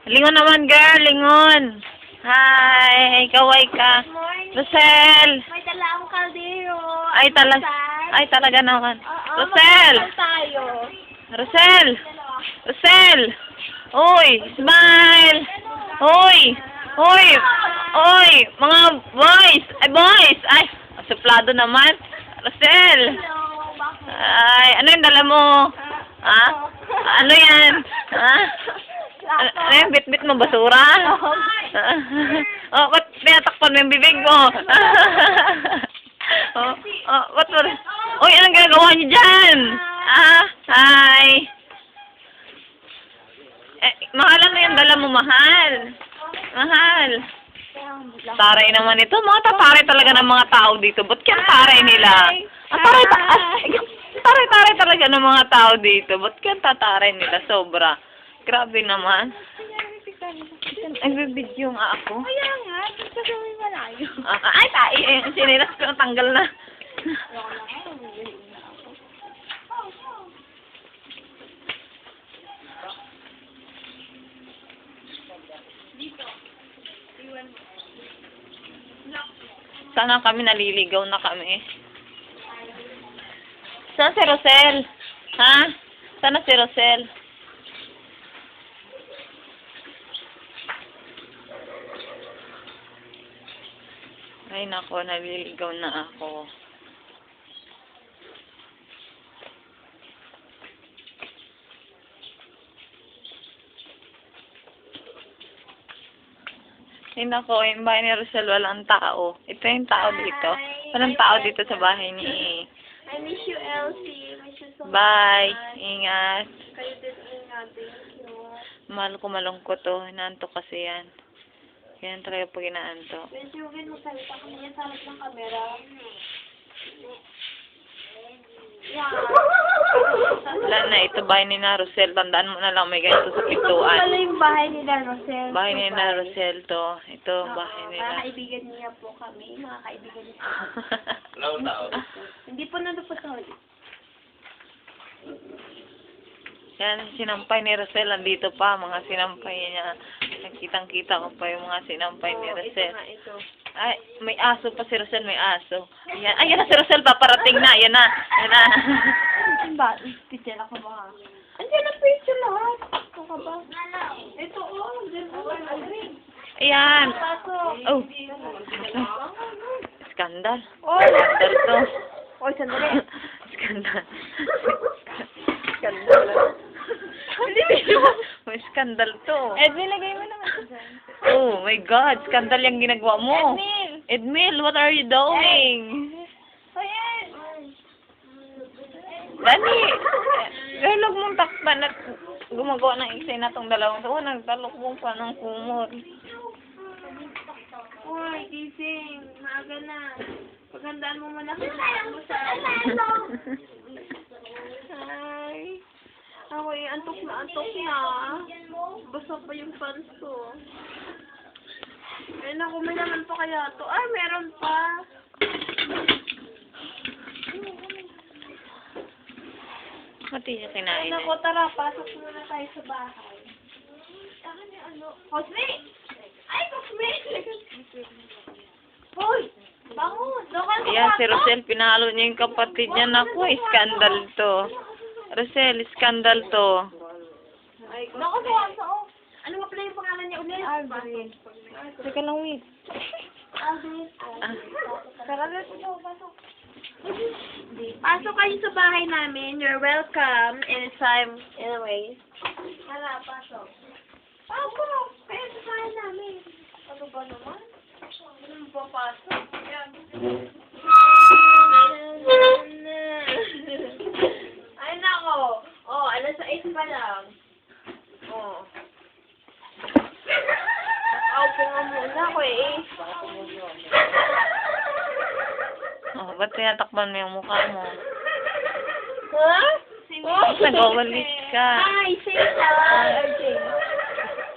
Lingon naman, girl. Lingon. Hi. Kaway ka. Good morning. Rosel. May dala akong kaldero. Ay, talaga naman. Oo, Rosel. magkakal tayo. Rosel. Rosel. Uy, smile. Uy. Uy. Uy. Mga boys. Ay, boys. Ay, suplado naman. Rosel. Hello, bakit? Ay, ano yung dala mo? Ha? Ano yan? Ha? Ano yung bit-bit mo? Basura? Oh, ba't tinatakpan mo yung bibig mo? Ba't mo? Uy, anong ginagawa niyo dyan? Hi. Mahal ano yung dala mo, mahal? Mahal. Taray naman ito. Mga tataray talaga ng mga tao dito. Ba't kaya taray nila? Taray talaga ng mga tao dito. Ba't kaya tataray nila? Sobra. Grabe naman. Nagbibidyo nga ako. Kaya nga, kasi may malayo. Ay, sinilas ko. Tanggal na. Sana kami naliligaw na kami. Saan si Rosel? Ha? Sana si Rosel? Ay nako, naliligaw na ako. Ay nako, yung bahay ni Rosel walang tao. Ito yung tao dito. Walang tao dito sa bahay ni... I miss you, Elsie. Miss you so much. Bye. Ingat. Kayo din ingat. Thank you. Mahal ko malungkot to. Inaantok kasi yan. Yan talaga pag inaantok. Medyo huwag magsalita kami yan sa harap ng camera. Yan. Wala na, ito bahay ni na Rosel. Tandaan mo na lang may ganito sa Ito po pintuan. pala yung bahay nila, Rosel. Bahay ni na Rosel to. Ito, bahay Mga nila. kaibigan niya po kami. Mga kaibigan niya po. Hello, tao. Hindi po nandun po sa huli. Yan, sinampay ni Rosel. Andito pa, mga sinampay niya. Nakitang-kita ko pa yung mga sinampay ni Rosel. Ito nga, ito. Ay, may aso pa si Rosel, may aso. Ayan, ayan na si Rosel, paparating na. Ayan na, ayan na. Ano ba? Picture ako ba? Andiyan na picture lahat. Ito ka ba? Ito, oh. Diyan po. Ayan. Pasok. Oh. Skandal. Oy! Skandal to. Oy, sandali. Skandal. Skandal. May skandal to. Edwin, lagay mo naman ito dyan. Oh my God, skandal yung ginagawa mo. Edwin! Edmil, what are you doing? Ayan! Dani, huwag mong takpan at gumagawa ng eksay na tong dalawang to. Nagtalok mo pa ng kumot. Uy, gising. Maaga na. Pagandaan mo muna kung mo sa... Hi. Ako antok na. Basta pa yung pants ko. Ay, naku, may naman pa kaya to. Ay, meron pa. Mati niya Ay, kinain naku, tara, pasok muna tayo sa bahay. Cosme! Ay, Cosme! Hoy! Bangon! Doon ka Ayan, si Rosel, pinalo niya yung kapatid niya. Naku, skandal to. Rosel, skandal to. Ay, naku, oh. Ano nga pala yung pangalan niya ulit? Alvin. Teka lang, wait. Alvin. Ah. Tara, let's go. Pasok. Pasok kayo sa bahay namin. You're welcome anytime. Anyways. Tara, pasok. Pasok! Kaya sa bahay namin. Ano ba naman? Ano ba pasok? Yan. Ay, nako. Oh, alas 6 pa lang. Oh. Nakaupo nga muna ako eh. Oh, ba't tinatakpan mo yung mukha mo? Ha? Nagawalis ka. Hi, say hi, RJ.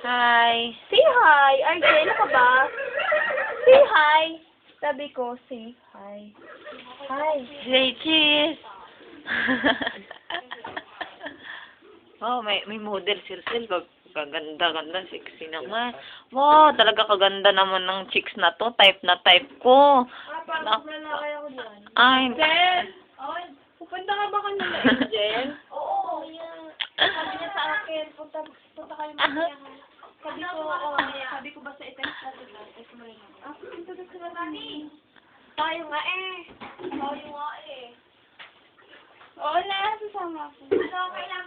Hi. Say hi, RJ. Ano ka ba? Say hi. Sabi ko, say hi. Hi. Say cheese. Oh, may model si Rosel. Kaganda, sexy naman. Wow, talaga kaganda naman ng chicks na to. Type na type ko. Parang lalaki ako dyan. Ay, Pupunta ka ba kanila, Angel? Oo. Sabi niya sa akin, punta kayo mamaya. Sabi ko ba sa i-text natin na? Text mo rin ako. Punta na sila namin. Tayo nga eh. Oo na, sasama ako.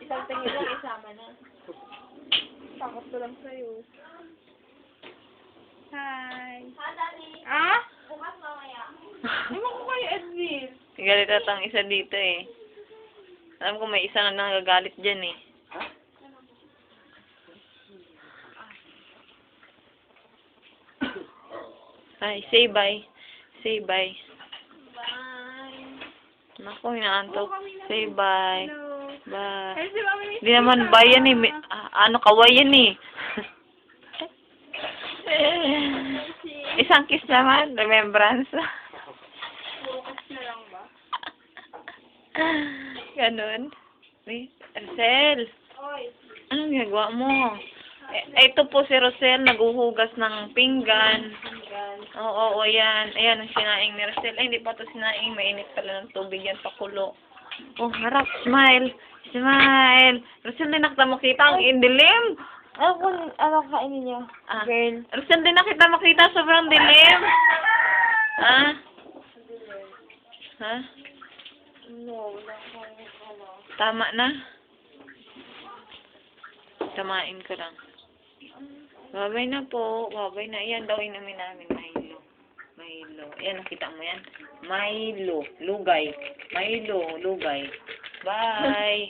Isang tingin lang, isama na. Takot ko lang sa'yo. Hi. Hi, Daddy. Ah? Bukas mamaya. Ewan ko kayo, Edwin. galit at ang isa dito eh. Alam ko may isa na nagagalit dyan eh. Ay, say bye. Say bye. Bye. Naku, inaantok. Say bye. Hello. Bye. Ay, si Mami Miss. Hindi naman bye yan eh. Ano, kaway yan eh. Isang kiss naman. Remembrance. Bukas na lang ba? Ganun. Wait, Rosel. Oy. Anong ginagawa mo? Ito po si Rosel, naguhugas ng pinggan. Oo, yan. Ayan, ang sinaing ni Rosel. Ay, hindi pa ito sinaing. Mainit pala ng tubig yan, pakulo. Oh, harap. Smile. Smile. Rosel, din nakita makita ang indilim. Ano kainin niyo? Girl. Rosel, din nakita makita sobrang dilim. Ha? Ha? No, wala akong Tama na? Tamain ko lang. Babay na po. Babay na. Ayan daw inumin namin. Milo. Milo. Ayan, nakita mo yan? Milo. Lugay. Milo. Lugay. Bye.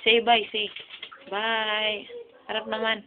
Say bye. Say. Bye. Harap naman.